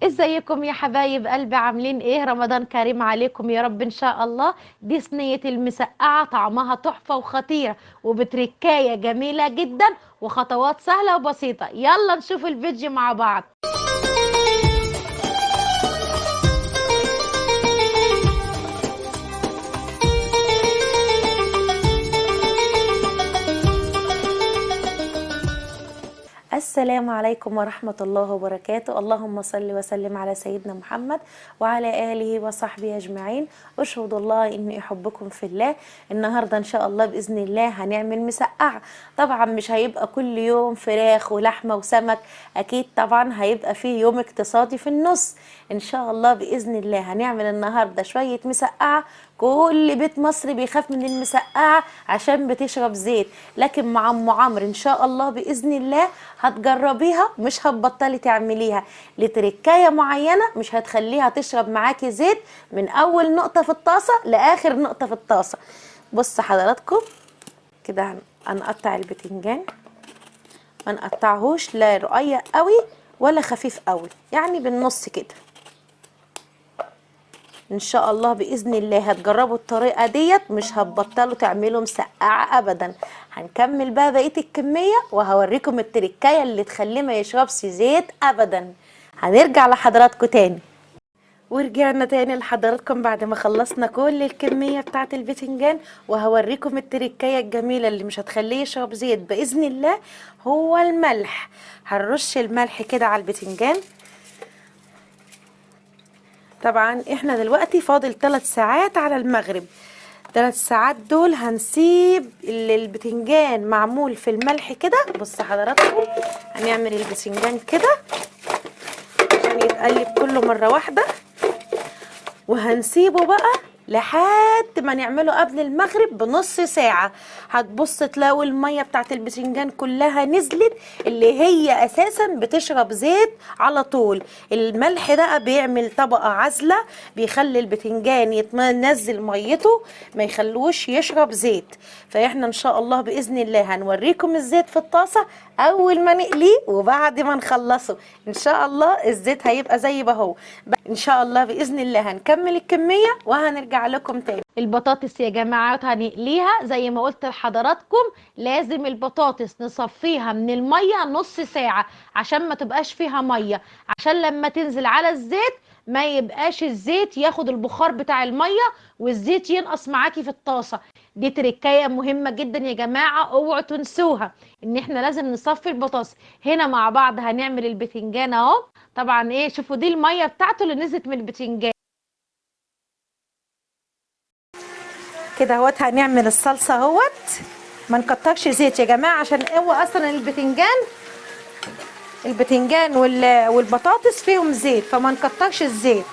ازيكم يا حبايب قلبي؟ عاملين ايه؟ رمضان كريم عليكم يا رب ان شاء الله. دي صينية المسقعة، طعمها تحفة وخطيرة وبتركاية جميلة جدا وخطوات سهلة وبسيطة. يلا نشوف الفيديو مع بعض. السلام عليكم ورحمة الله وبركاته. اللهم صل وسلم على سيدنا محمد وعلى آله وصحبه أجمعين. أشهد الله إني أحبكم في الله. النهاردة إن شاء الله بإذن الله هنعمل مسقعة. طبعا مش هيبقى كل يوم فراخ ولحمة وسمك، أكيد طبعا هيبقى فيه يوم اقتصادي في النص. إن شاء الله بإذن الله هنعمل النهاردة شوية مسقعة. كل بيت مصري بيخاف من المسقعة عشان بتشرب زيت، لكن مع ام عمرو ان شاء الله باذن الله هتجربيها مش هتبطلي تعمليها لتركايه معينه مش هتخليها تشرب معاكي زيت من اول نقطه في الطاسه لاخر نقطه في الطاسه. بص حضراتكم كده هنقطع البتنجان، ما نقطعهوش لا رقيق قوي ولا خفيف قوي، يعني بالنص كده. ان شاء الله باذن الله هتجربوا الطريقه ديت مش هتبطلوا تعملوا مسقعه ابدا. هنكمل بقى بقيه الكميه وهوريكم التركايه اللي تخليه ما يشربش زيت ابدا. هنرجع لحضراتكم تاني. ورجعنا تاني لحضراتكم بعد ما خلصنا كل الكميه بتاعه البتنجان، وهوريكم التركايه الجميله اللي مش هتخليه يشرب زيت باذن الله، هو الملح. هنرش الملح كده على البتنجان. طبعا احنا دلوقتي فاضل 3 ساعات على المغرب. 3 ساعات دول هنسيب البتنجان معمول في الملح كده. بص حضراتكم هنعمل البتنجان كده عشان يتقلب كله مرة واحدة، وهنسيبه بقى لحد ما نعمله قبل المغرب بنص ساعة. هتبص تلاقوا المية بتاعت البتنجان كلها نزلت، اللي هي اساسا بتشرب زيت على طول. الملح ده بيعمل طبقة عازلة بيخلي البتنجان ينزل ميته، ما يخلوش يشرب زيت. فاحنا ان شاء الله باذن الله هنوريكم الزيت في الطاسة اول ما نقليه وبعد ما نخلصه. ان شاء الله الزيت هيبقى زي ما هو. ان شاء الله باذن الله هنكمل الكميه وهنرجع لكم تاني. البطاطس يا جماعة هنقليها زي ما قلت لحضراتكم. لازم البطاطس نصفيها من المية نص ساعة عشان ما تبقاش فيها مية، عشان لما تنزل على الزيت ما يبقاش الزيت ياخد البخار بتاع المية والزيت ينقص معاكي في الطاسة. دي تركاية مهمة جدا يا جماعة، اوعوا تنسوها ان احنا لازم نصفي البطاطس. هنا مع بعض هنعمل البتنجان اهو. طبعا ايه، شوفوا دي المية بتاعته اللي نزلت من البتنجان كده اهوت. هنعمل الصلصه اهوت. ما نكترش زيت يا جماعه عشان هو اصلا البتنجان والبطاطس فيهم زيت، فما نكترش الزيت.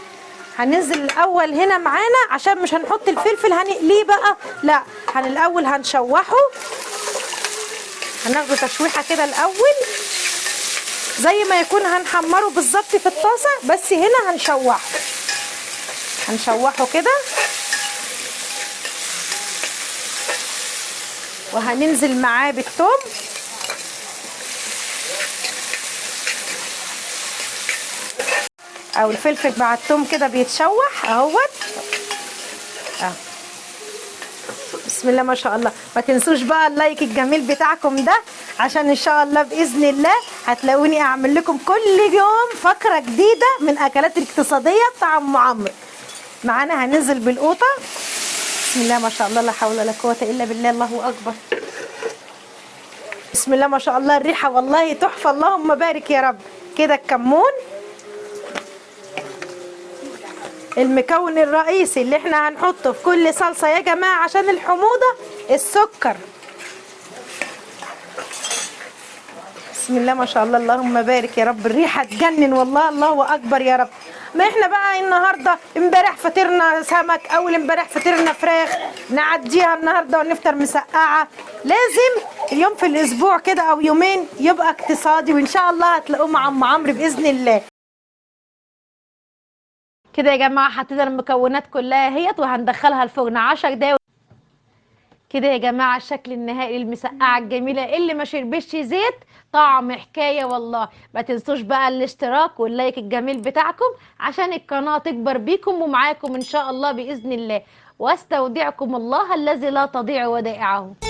هننزل الاول هنا معانا عشان مش هنحط الفلفل هنقليه بقى، لا الاول هنشوحه. هناخده تشويحه كده الاول زي ما يكون هنحمره بالظبط في الطاسه، بس هنا هنشوحه كده. وهننزل معاه بالثوم. او الفلفل مع الثوم كده بيتشوح اهوت. بسم الله ما شاء الله. ما تنسوش بقى اللايك الجميل بتاعكم ده، عشان ان شاء الله باذن الله هتلاقوني اعمل لكم كل يوم فقره جديده من اكلات الاقتصاديه بتاع ام عمرو. معانا هننزل بالقوطه. بسم الله ما شاء الله، لا حول ولا قوه الا بالله، الله اكبر. بسم الله ما شاء الله، الريحه والله تحفه، اللهم بارك يا رب. كده الكمون المكون الرئيسي اللي احنا هنحطه في كل صلصه يا جماعه عشان الحموضه، السكر. بسم الله ما شاء الله، اللهم بارك يا رب. الريحه تجنن والله، الله اكبر يا رب. ما احنا بقى النهارده امبارح فطرنا سمك، اول امبارح فطرنا فراخ، نعديها النهارده ونفطر مسقعه. لازم يوم في الاسبوع كده او يومين يبقى اقتصادي، وان شاء الله هتلاقوه مع ام عمرو باذن الله. كده يا جماعة. حطينا المكونات كلها اهيت وهندخلها الفرن 10 دقايق. كده يا جماعة الشكل النهائي للمسقعة الجميلة اللي ما شربش زيت. طعم حكاية والله. ما تنسوش بقى الاشتراك واللايك الجميل بتاعكم عشان القناة تكبر بيكم ومعاكم ان شاء الله بإذن الله. واستودعكم الله الذي لا تضيع ودائعه.